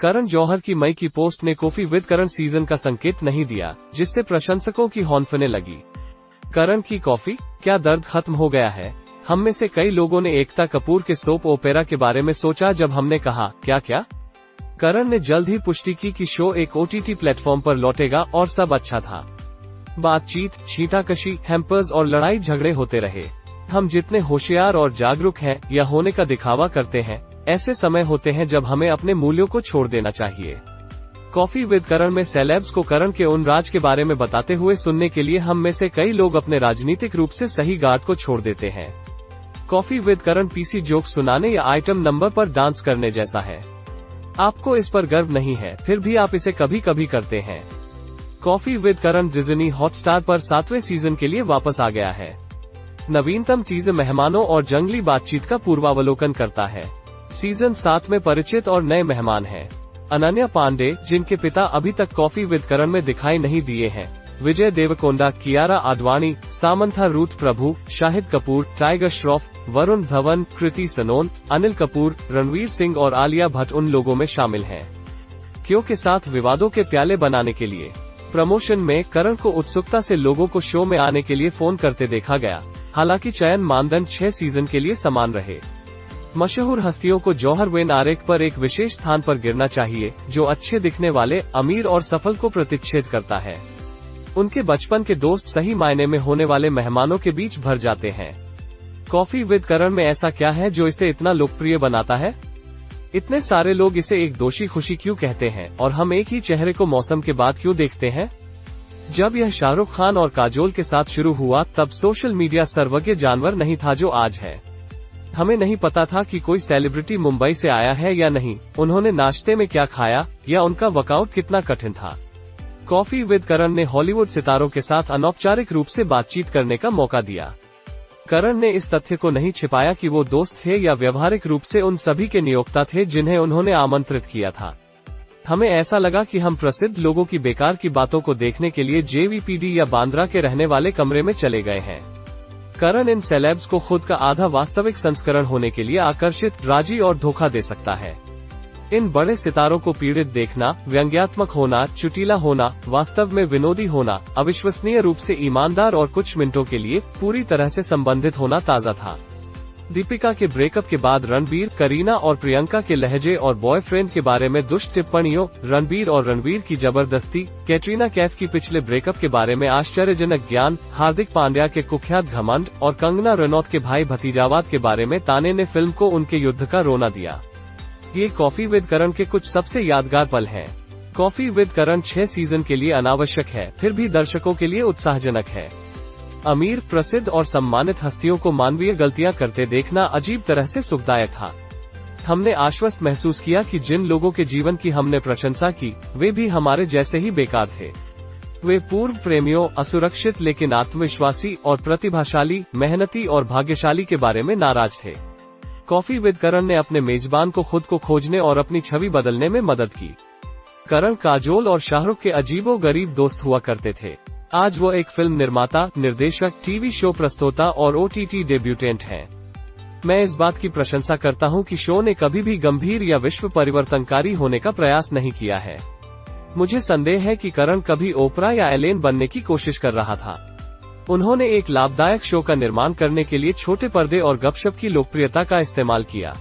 करण जौहर की मई की पोस्ट ने कॉफी विद करण सीजन का संकेत नहीं दिया, जिससे प्रशंसकों की हौंफने लगी। करण की कॉफी, क्या दर्द खत्म हो गया है? हम में से कई लोगों ने एकता कपूर के सोप ओपेरा के बारे में सोचा जब हमने कहा क्या? करण ने जल्द ही पुष्टि की कि शो एक OTT प्लेटफॉर्म पर लौटेगा और सब अच्छा था। बातचीत, छींटाकशी, हैम्पर्स और लड़ाई झगड़े होते रहे। हम जितने होशियार और जागरूक हैं या होने का दिखावा करते हैं, ऐसे समय होते हैं जब हमें अपने मूल्यों को छोड़ देना चाहिए। कॉफी विद करण में सेलेब्स को करण के उन राज के बारे में बताते हुए सुनने के लिए हम में से कई लोग अपने राजनीतिक रूप से सही गार्ड को छोड़ देते हैं। Coffee with Karan PC joke सुनाने या आइटम नंबर पर डांस करने जैसा है। आपको इस पर गर्व नहीं है, फिर भी आप इसे कभी कभी करते हैं। Coffee with Karan Disney Hotstar पर 7वें सीजन के लिए वापस आ गया है। नवीनतम टीजर मेहमानों और जंगली बातचीत का पूर्वावलोकन करता है। सीजन 7 में परिचित और नए मेहमान हैं। अनन्या पांडे, जिनके पिता अभी तक कॉफी विद करण में दिखाई नहीं दिए हैं, विजय देवरकोंडा, कियारा आडवाणी, सामंथा रूथ प्रभु, शाहिद कपूर, टाइगर श्रॉफ, वरुण धवन, कृति सनोन, अनिल कपूर, रणवीर सिंह और आलिया भट्ट उन लोगों में शामिल हैं। क्यों के साथ विवादों के प्याले बनाने के लिए प्रमोशन में करण को उत्सुकता से लोगों को शो में आने के लिए फोन करते देखा गया। हालांकि चयन मानदंड 6 सीजन के लिए समान रहे। मशहूर हस्तियों को जौहर वेन आरेख पर एक विशेष स्थान पर गिरना चाहिए, जो अच्छे दिखने वाले, अमीर और सफल को प्रतिच्छेद करता है। उनके बचपन के दोस्त सही मायने में होने वाले मेहमानों के बीच भर जाते हैं। कॉफी विद करण में ऐसा क्या है जो इसे इतना लोकप्रिय बनाता है? इतने सारे लोग इसे एक दोषी खुशी क्यों कहते हैं और हम एक ही चेहरे को मौसम के बाद क्यों देखते हैं? जब यह शाहरुख खान और काजोल के साथ शुरू हुआ तब सोशल मीडिया सर्वज्ञ जानवर नहीं था जो आज है। हमें नहीं पता था कि कोई सेलिब्रिटी मुंबई से आया है या नहीं, उन्होंने नाश्ते में क्या खाया या उनका वर्कआउट कितना कठिन था। कॉफी विद करण ने हॉलीवुड सितारों के साथ अनौपचारिक रूप से बातचीत करने का मौका दिया। करण ने इस तथ्य को नहीं छिपाया कि वो दोस्त थे या व्यवहारिक रूप से उन सभी के नियोक्ता थे जिन्हें उन्होंने आमंत्रित किया था। हमें ऐसा लगा कि हम प्रसिद्ध लोगों की बेकार की बातों को देखने के लिए JVPD या बांद्रा के रहने वाले कमरे में चले गए हैं। करण इन सेलेब्स को खुद का आधा वास्तविक संस्करण होने के लिए आकर्षित, राजी और धोखा दे सकता है। इन बड़े सितारों को पीड़ित देखना, व्यंग्यात्मक होना, चुटीला होना, वास्तव में विनोदी होना, अविश्वसनीय रूप से ईमानदार और कुछ मिनटों के लिए पूरी तरह से संबंधित होना ताज़ा था। दीपिका के ब्रेकअप के बाद रणबीर, करीना और प्रियंका के लहजे और बॉयफ्रेंड के बारे में दुष्ट टिप्पणियों, रणबीर और रणवीर की जबरदस्ती, कैटरीना कैफ की पिछले ब्रेकअप के बारे में आश्चर्यजनक ज्ञान, हार्दिक पांड्या के कुख्यात घमंड और कंगना रनौत के भाई भतीजावाद के बारे में ताने ने फिल्म को उनके युद्ध का रोना दिया। ये कॉफी विद करण के कुछ सबसे यादगार पल हैं। कॉफी विद करण 6 सीजन के लिए अनावश्यक है, फिर भी दर्शकों के लिए उत्साहजनक है। अमीर, प्रसिद्ध और सम्मानित हस्तियों को मानवीय गलतियां करते देखना अजीब तरह से सुखदायक था। हमने आश्वस्त महसूस किया कि जिन लोगों के जीवन की हमने प्रशंसा की, वे भी हमारे जैसे ही बेकार थे। वे पूर्व प्रेमियों, असुरक्षित लेकिन आत्मविश्वासी और प्रतिभाशाली, मेहनती और भाग्यशाली के बारे में नाराज थे। कॉफी विद करण ने अपने मेजबान को खुद को खोजने और अपनी छवि बदलने में मदद की। करण काजोल और शाहरुख के अजीबो-गरीब दोस्त हुआ करते थे। आज वो एक फिल्म निर्माता, निर्देशक, टीवी शो प्रस्तोता और OTT डेब्यूटेंट हैं। मैं इस बात की प्रशंसा करता हूं कि शो ने कभी भी गंभीर या विश्व परिवर्तनकारी होने का प्रयास नहीं किया है। मुझे संदेह है कि करण कभी ओपरा या एलेन बनने की कोशिश कर रहा था। उन्होंने एक लाभदायक शो का निर्माण करने के लिए छोटे पर्दे और गपशप की लोकप्रियता का इस्तेमाल किया।